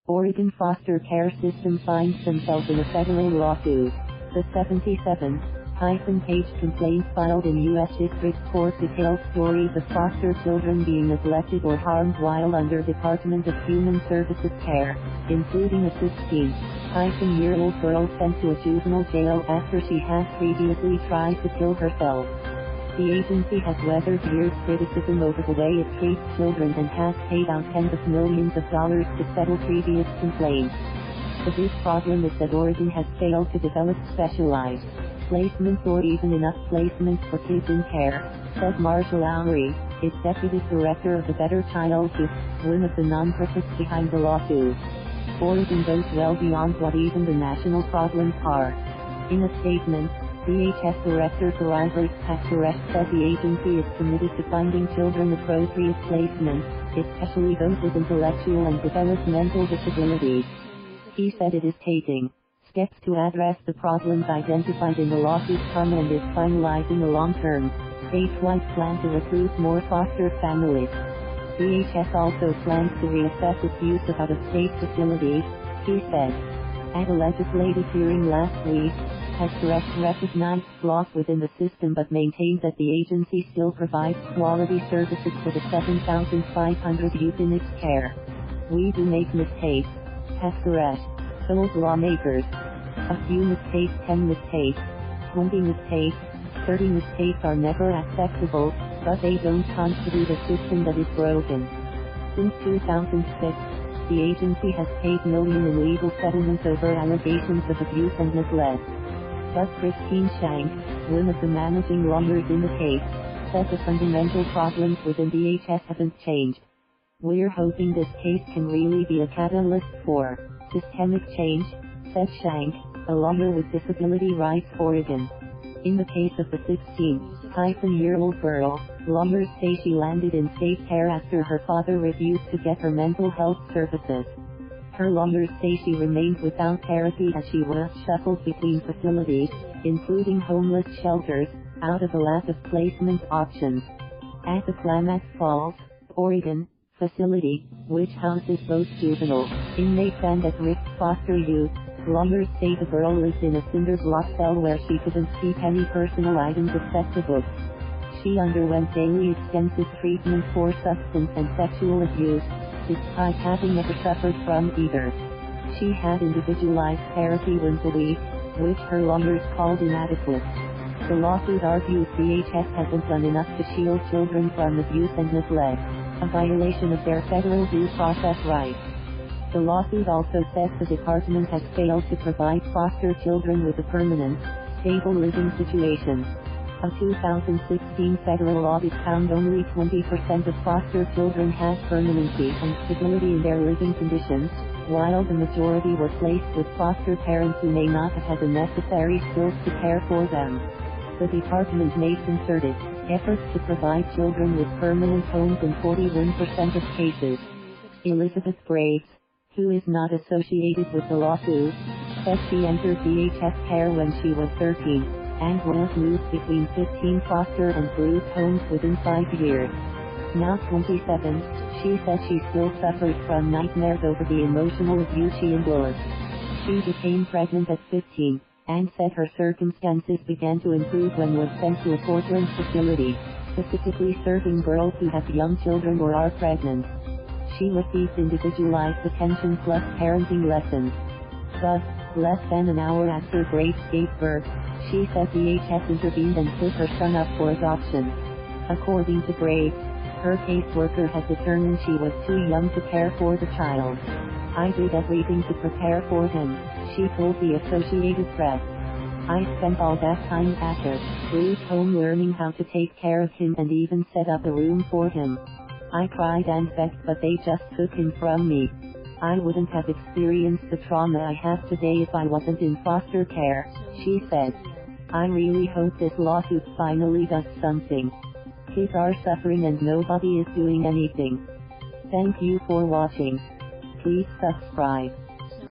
Oregon foster care system finds themselves in a federal lawsuit. The 77-page complaint filed in U.S. District Court details stories of foster children being neglected or harmed while under Department of Human Services care, including a 16-year-old girl sent to a juvenile jail after she has previously tried to kill herself. The agency has weathered years' criticism over the way it treats children and has paid out tens of millions of dollars to settle previous complaints. The big problem is that Oregon has failed to develop specialized placements or even enough placements for kids in care, said Marshall Lowry, executive director of the Better Childhood, one of the nonprofits behind the lawsuit. Oregon goes well beyond what even the national problems are. In a statement, DHS Director Caribert Pastoret said the agency is committed to finding children appropriate placement, especially those with intellectual and developmental disabilities. He said it is taking steps to address the problems identified in the lawsuit and is finalizing a long-term, statewide plan to recruit more foster families. DHS also plans to reassess its use of out-of-state facilities, he said. At a legislative hearing last week, Pastoret recognized flaws within the system but maintained that the agency still provides quality services for the 7,500 youth in its care. We do make mistakes, Pastoret told lawmakers. A few mistakes, 10 mistakes, 20 mistakes, 30 mistakes are never acceptable, but they don't constitute a system that is broken. Since 2006, the agency has paid millions in legal settlements over allegations of abuse and neglect. But Christine Shank, one of the managing lawyers in the case, said the fundamental problems within DHS haven't changed. We're hoping this case can really be a catalyst for systemic change, said Shank, a lawyer with Disability Rights Oregon. In the case of the 16-year-old girl, lawyers say she landed in state care after her father refused to get her mental health services. Her lawyers say she remained without therapy as she was shuffled between facilities, including homeless shelters, out of a lack of placement options. At the Klamath Falls, Oregon, facility, which houses both juvenile inmates and at-risk foster youth, lawyers say the girl lived in a cinder block cell where she couldn't keep any personal items except a book. She underwent daily extensive treatment for substance and sexual abuse, despite having never suffered from either. She had individualized therapy once a week, which her lawyers called inadequate. The lawsuit argues DHS hasn't done enough to shield children from abuse and neglect, a violation of their federal due process rights. The lawsuit also says the department has failed to provide foster children with a permanent, stable living situation. A 2016 federal audit found only 20% of foster children had permanency and stability in their living conditions, while the majority were placed with foster parents who may not have had the necessary skills to care for them. The department made concerted efforts to provide children with permanent homes in 41% of cases. Elizabeth Graves, who is not associated with the lawsuit, said she entered DHS care when she was 13, and was moved between 15 foster and group homes within 5 years. Now 27, she says she still suffers from nightmares over the emotional abuse she endured. She became pregnant at 15, and said her circumstances began to improve when was sent to a Portland facility, specifically serving girls who have young children or are pregnant. She received individualized attention plus parenting lessons. Thus, less than an hour after Graves gave birth, she said DHS intervened and put her son up for adoption. According to Graves, her caseworker had determined she was too young to care for the child. I did everything to prepare for him, she told the Associated Press. I spent all that time at a group home learning how to take care of him and even set up a room for him. I cried and begged but they just took him from me. I wouldn't have experienced the trauma I have today if I wasn't in foster care, she said. I really hope this lawsuit finally does something. Kids are suffering and nobody is doing anything. Thank you for watching. Please subscribe.